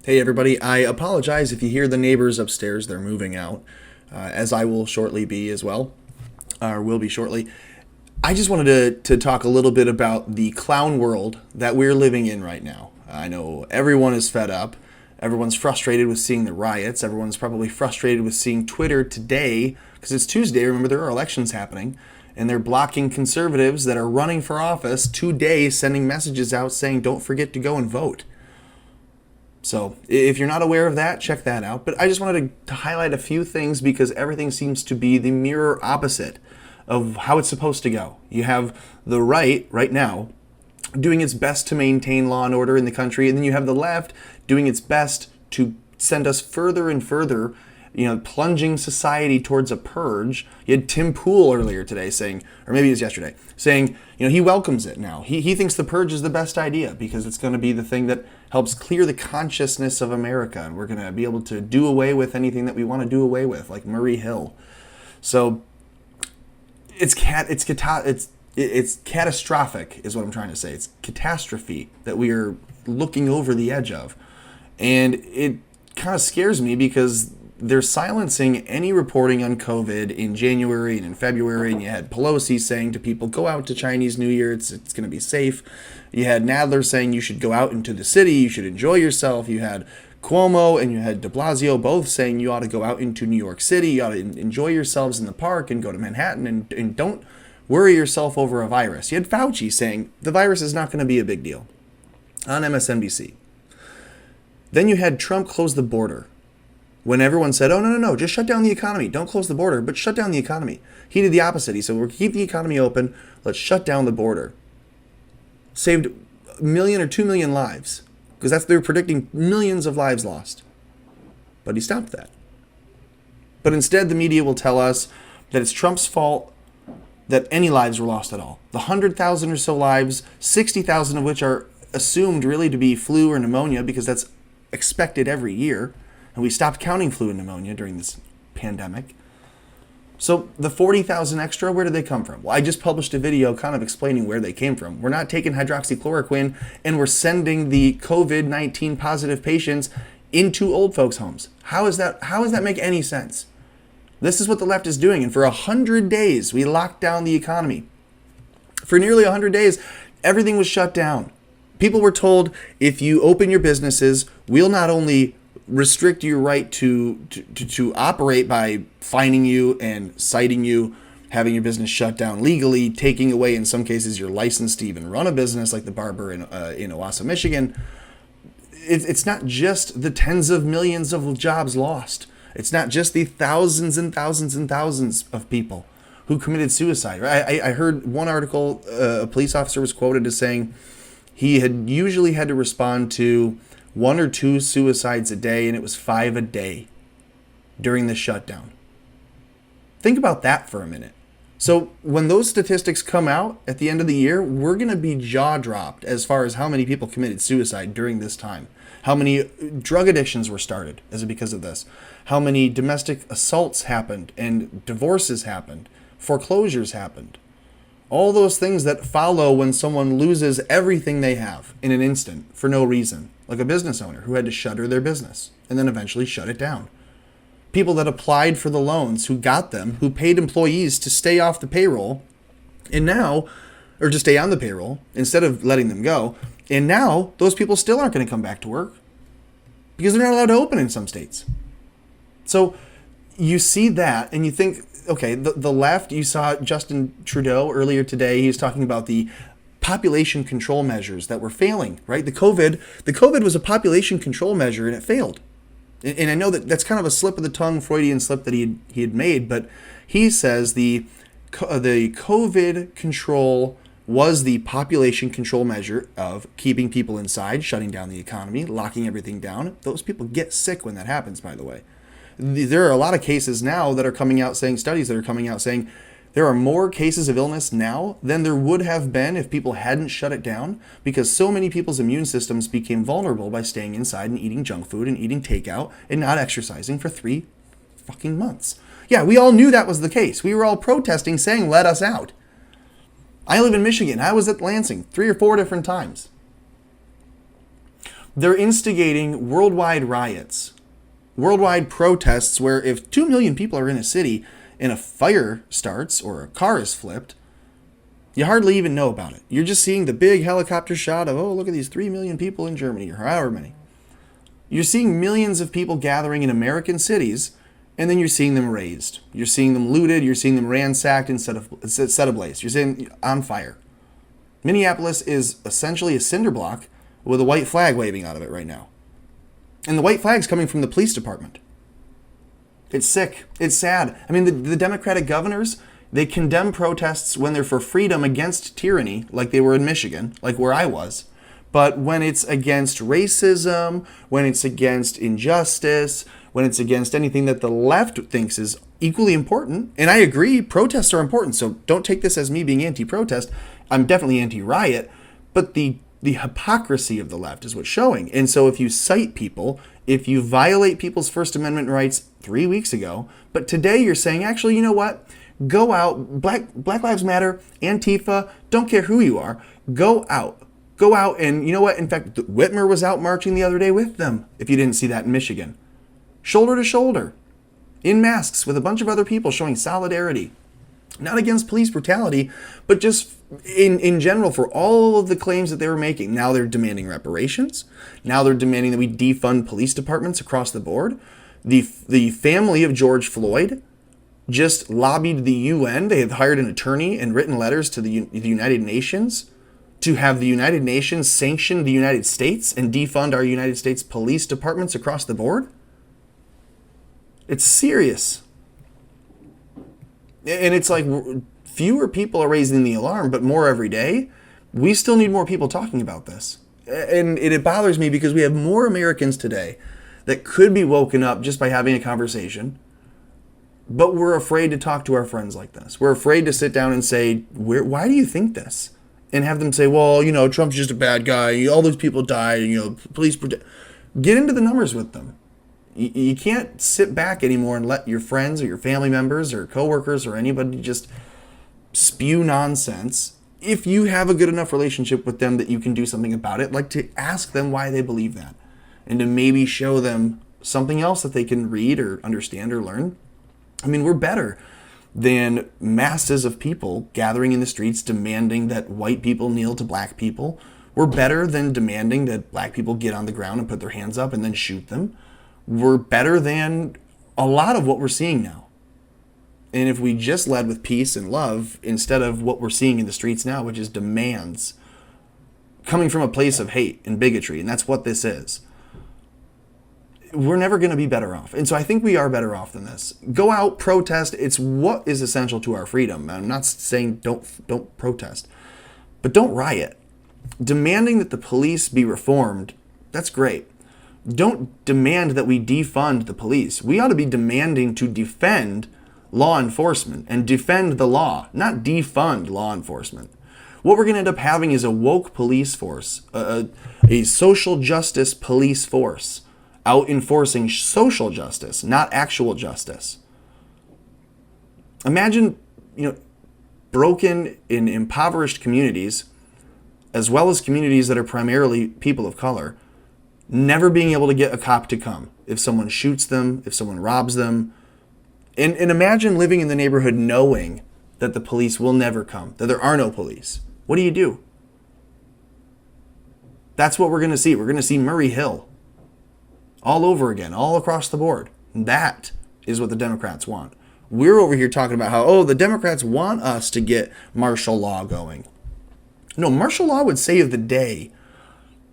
Hey everybody, I apologize if you hear the neighbors upstairs. They're moving out, as I will shortly be as well, or will be shortly. I just wanted to talk a little bit about the clown world that we're living in right now. I know everyone is fed up. Everyone's frustrated with seeing the riots. Everyone's probably frustrated with seeing Twitter today, because it's Tuesday. Remember, there are elections happening, and they're blocking conservatives that are running for office today, sending messages out saying, don't forget to go and vote. So if you're not aware of that, check that out. But I just wanted to highlight a few things because everything seems to be the mirror opposite of how it's supposed to go. You have the right now, doing its best to maintain law and order in the country, and then you have the left doing its best to send us further and further, plunging society towards a purge. You had Tim Pool earlier today saying, or maybe it was yesterday, saying, he welcomes it now. He thinks the purge is the best idea because it's going to be the thing that helps clear the consciousness of America, and we're going to be able to do away with anything that we want to do away with, like Murray Hill. So it's catastrophic, is what I'm trying to say. It's catastrophe that we are looking over the edge of, and it kind of scares me because they're silencing any reporting on COVID in January and in February, and you had Pelosi saying to people, go out to Chinese New Year, it's going to be safe. You had Nadler saying you should go out into the city, you should enjoy yourself. You had Cuomo and you had de Blasio both saying you ought to go out into New York City, you ought to enjoy yourselves in the park and go to Manhattan and don't worry yourself over a virus. You had Fauci saying the virus is not going to be a big deal on MSNBC. Then you had Trump close the border. When everyone said, oh, no, just shut down the economy. Don't close the border, but shut down the economy. He did the opposite. He said, we'll keep the economy open. Let's shut down the border. Saved 1 million or 2 million lives, because they're predicting millions of lives lost. But he stopped that. But instead, the media will tell us that it's Trump's fault that any lives were lost at all. The 100,000 or so lives, 60,000 of which are assumed really to be flu or pneumonia, because that's expected every year. And we stopped counting flu and pneumonia during this pandemic. So the 40,000 extra, where did they come from? Well, I just published a video kind of explaining where they came from. We're not taking hydroxychloroquine and we're sending the COVID-19 positive patients into old folks' homes. How does that make any sense? This is what the left is doing. And for 100 days, we locked down the economy. For nearly 100 days, everything was shut down. People were told, if you open your businesses, we'll not only restrict your right to operate by fining you and citing you, having your business shut down legally, taking away in some cases your license to even run a business, like the barber in Owasso, Michigan. It's not just the tens of millions of jobs lost. It's not just the thousands and thousands and thousands of people who committed suicide. I heard one article, a police officer was quoted as saying he had usually had to respond to 1 or 2 suicides a day, and it was 5 a day during the shutdown. Think about that for a minute. So when those statistics come out at the end of the year, we're going to be jaw-dropped as far as how many people committed suicide during this time. How many drug addictions were started because of this. How many domestic assaults happened and divorces happened. Foreclosures happened. All those things that follow when someone loses everything they have in an instant for no reason. Like a business owner who had to shutter their business and then eventually shut it down. People that applied for the loans, who got them, who paid employees to stay off the payroll, and now, or to stay on the payroll instead of letting them go, and now those people still aren't going to come back to work because they're not allowed to open in some states. So you see that and you think, okay, the left, you saw Justin Trudeau earlier today, he was talking about the population control measures that were failing, right? The COVID was a population control measure and it failed. And I know that that's kind of a slip of the tongue, Freudian slip that he had made, but he says the COVID control was the population control measure of keeping people inside, shutting down the economy, locking everything down. Those people get sick when that happens, by the way. There are a lot of cases now that are coming out saying, studies that are coming out saying, there are more cases of illness now than there would have been if people hadn't shut it down, because so many people's immune systems became vulnerable by staying inside and eating junk food and eating takeout and not exercising for 3 fucking months. Yeah, we all knew that was the case. We were all protesting saying, let us out. I live in Michigan. I was at Lansing 3 or 4 different times. They're instigating worldwide riots, worldwide protests where if 2 million people are in a city and a fire starts or a car is flipped, you hardly even know about it. You're just seeing the big helicopter shot of, oh, look at these 3 million people in Germany or however many. You're seeing millions of people gathering in American cities, and then you're seeing them razed. You're seeing them looted. You're seeing them ransacked and set ablaze. You're seeing on fire. Minneapolis is essentially a cinder block with a white flag waving out of it right now. And the white flag's coming from the police department. It's sick. It's sad. I mean, the Democratic governors, they condemn protests when they're for freedom against tyranny, like they were in Michigan, like where I was. But when it's against racism, when it's against injustice, when it's against anything that the left thinks is equally important, and I agree, protests are important, so don't take this as me being anti-protest. I'm definitely anti-riot, but the hypocrisy of the left is what's showing. And so if you cite people, if you violate people's First Amendment rights 3 weeks ago, but today you're saying, actually, you know what? Go out, Black Lives Matter, Antifa, don't care who you are, go out. Go out and, you know what? In fact, Whitmer was out marching the other day with them, if you didn't see that in Michigan. Shoulder to shoulder, in masks with a bunch of other people showing solidarity. Not against police brutality, but just in general for all of the claims that they were making. Now they're demanding reparations. Now they're demanding that we defund police departments across the board. The family of George Floyd just lobbied the UN. They have hired an attorney and written letters to the United Nations to have the United Nations sanction the United States and defund our United States police departments across the board? It's serious. And it's like fewer people are raising the alarm, but more every day. We still need more people talking about this. And it bothers me because we have more Americans today that could be woken up just by having a conversation, but we're afraid to talk to our friends like this. We're afraid to sit down and say, why do you think this? And have them say, well, you know, Trump's just a bad guy. All those people died. You know, police protect. Get into the numbers with them. You can't sit back anymore and let your friends or your family members or coworkers or anybody just spew nonsense. If you have a good enough relationship with them that you can do something about it, like to ask them why they believe that and to maybe show them something else that they can read or understand or learn. I mean, we're better than masses of people gathering in the streets demanding that white people kneel to black people. We're better than demanding that black people get on the ground and put their hands up and then shoot them. We're better than a lot of what we're seeing now. And if we just led with peace and love instead of what we're seeing in the streets now, which is demands coming from a place of hate and bigotry, and that's what this is, we're never going to be better off. And so I think we are better off than this. Go out, protest. It's what is essential to our freedom. I'm not saying don't protest, but don't riot. Demanding that the police be reformed, that's great. Don't demand that we defund the police. We ought to be demanding to defend law enforcement and defend the law, not defund law enforcement. What we're going to end up having is a woke police force, a social justice police force, out enforcing social justice, not actual justice. Imagine, broken and impoverished communities, as well as communities that are primarily people of color, never being able to get a cop to come if someone shoots them, if someone robs them. And imagine living in the neighborhood knowing that the police will never come, that there are no police. What do? That's what we're going to see. We're going to see Murray Hill all over again, all across the board. That is what the Democrats want. We're over here talking about how, the Democrats want us to get martial law going. No, martial law would save the day,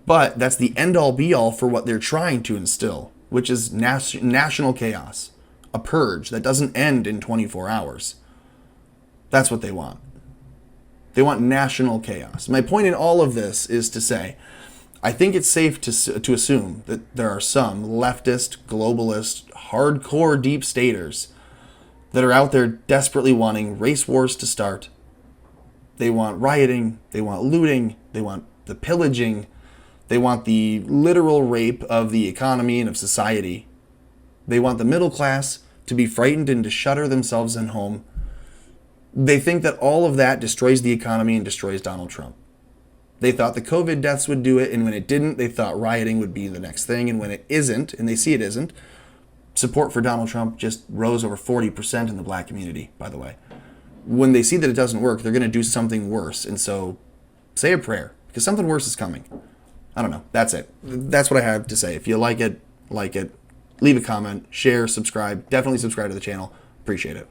but that's the end-all be-all for what they're trying to instill, which is national chaos, a purge that doesn't end in 24 hours. That's what they want. They want national chaos. My point in all of this is to say, I think it's safe to assume that there are some leftist, globalist, hardcore deep staters that are out there desperately wanting race wars to start. They want rioting, they want looting, they want the pillaging, they want the literal rape of the economy and of society. They want the middle class to be frightened and to shutter themselves in home. They think that all of that destroys the economy and destroys Donald Trump. They thought the COVID deaths would do it, and when it didn't, they thought rioting would be the next thing, and when it isn't, and they see it isn't, support for Donald Trump just rose over 40% in the black community, by the way. When they see that it doesn't work, they're going to do something worse, and so say a prayer, because something worse is coming. I don't know. That's it. That's what I have to say. If you like it, leave a comment, share, subscribe. Definitely subscribe to the channel. Appreciate it.